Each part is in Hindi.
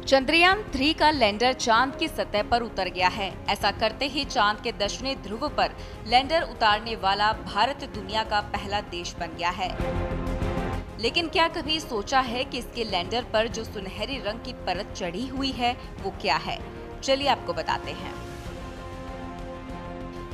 चंद्रयान 3 का लैंडर चांद की सतह पर उतर गया है। ऐसा करते ही चांद के दक्षिणी ध्रुव पर लैंडर उतारने वाला भारत दुनिया का पहला देश बन गया है। लेकिन क्या कभी सोचा है कि इसके लैंडर पर जो सुनहरी रंग की परत चढ़ी हुई है वो क्या है? चलिए आपको बताते हैं।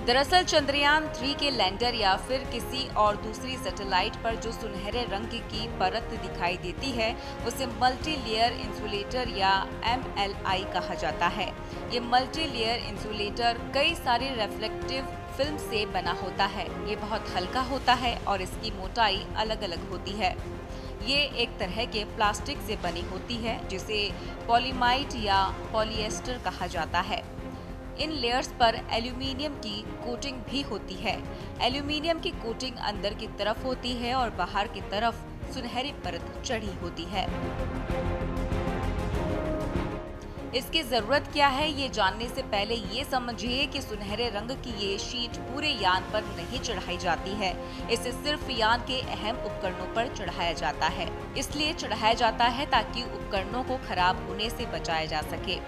दरअसल चंद्रयान 3 के लैंडर या फिर किसी और दूसरी सैटेलाइट पर जो सुनहरे रंग की परत दिखाई देती है उसे मल्टी लेयर इंसुलेटर या MLI कहा जाता है। ये मल्टी लेयर इंसुलेटर कई सारी रिफ्लेक्टिव फिल्म से बना होता है। ये बहुत हल्का होता है और इसकी मोटाई अलग अलग होती है। ये एक तरह के प्लास्टिक से बनी होती है जिसे पॉलीमाइड या पॉलिएस्टर कहा जाता है। इन लेयर्स पर एल्यूमीनियम की कोटिंग भी होती है। एल्यूमीनियम की कोटिंग अंदर की तरफ होती है और बाहर की तरफ सुनहरी परत चढ़ी होती है। इसकी जरूरत क्या है ये जानने से पहले ये समझिए कि सुनहरे रंग की ये शीट पूरे यान पर नहीं चढ़ाई जाती है। इसे सिर्फ यान के अहम उपकरणों पर चढ़ाया जाता है। इसलिए चढ़ाया जाता है ताकि उपकरणों को खराब होने से बचाया जा सके।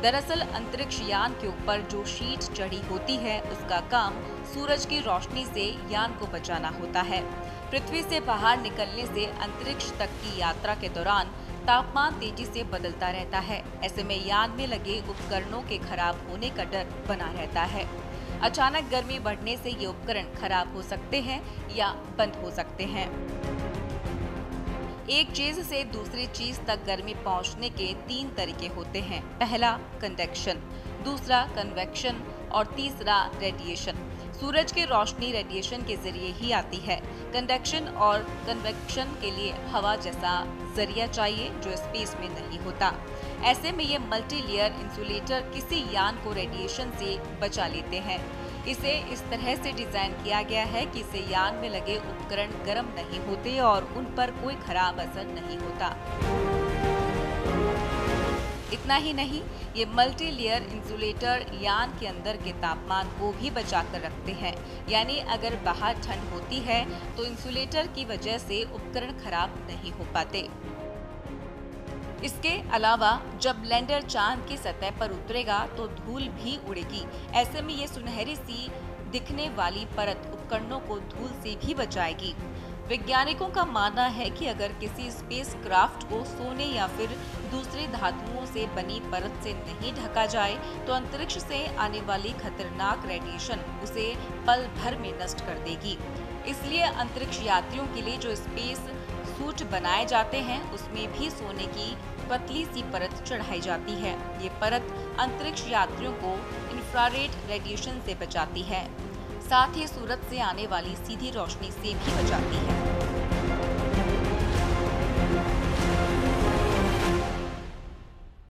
दरअसल अंतरिक्ष यान के ऊपर जो शीट चढ़ी होती है उसका काम सूरज की रोशनी से यान को बचाना होता है। पृथ्वी से बाहर निकलने से अंतरिक्ष तक की यात्रा के दौरान तापमान तेजी से बदलता रहता है। ऐसे में यान में लगे उपकरणों के खराब होने का डर बना रहता है। अचानक गर्मी बढ़ने से ये उपकरण खराब हो सकते हैं या बंद हो सकते हैं। एक चीज से दूसरी चीज तक गर्मी पहुंचने के 3 तरीके होते हैं। पहला कंडक्शन, दूसरा कन्वेक्शन और तीसरा रेडिएशन। सूरज की रोशनी रेडिएशन के जरिए ही आती है। कंडक्शन और कन्वेक्शन के लिए हवा जैसा जरिया चाहिए जो स्पेस में नहीं होता। ऐसे में ये मल्टी लेयर इंसुलेटर किसी यान को रेडिएशन से बचा लेते हैं। इसे इस तरह से डिजाइन किया गया है कि इसे यान में लगे उपकरण गर्म नहीं होते और उन पर कोई खराब असर नहीं होता। इतना ही नहीं, ये मल्टी लेयर इंसुलेटर यान के अंदर के तापमान को भी बचा कर रखते हैं। यानी अगर बाहर ठंड होती है तो इंसुलेटर की वजह से उपकरण खराब नहीं हो पाते। इसके अलावा जब लैंडर चांद की सतह पर उतरेगा तो धूल भी उड़ेगी। ऐसे में ये सुनहरी सी दिखने वाली परत उपकरणों को धूल से भी बचाएगी। वैज्ञानिकों का मानना है कि अगर किसी स्पेसक्राफ्ट को सोने या फिर दूसरी धातुओं से बनी परत से नहीं ढका जाए तो अंतरिक्ष से आने वाली खतरनाक रेडिएशन उसे पल भर में नष्ट कर देगी। इसलिए अंतरिक्ष यात्रियों के लिए जो स्पेस सूट बनाए जाते हैं उसमें भी सोने की पतली सी परत चढ़ाई जाती है। ये परत अंतरिक्ष यात्रियों को इंफ्रारेड रेडिएशन से बचाती है, साथ ही सूरज से आने वाली सीधी रोशनी से भी बचाती है।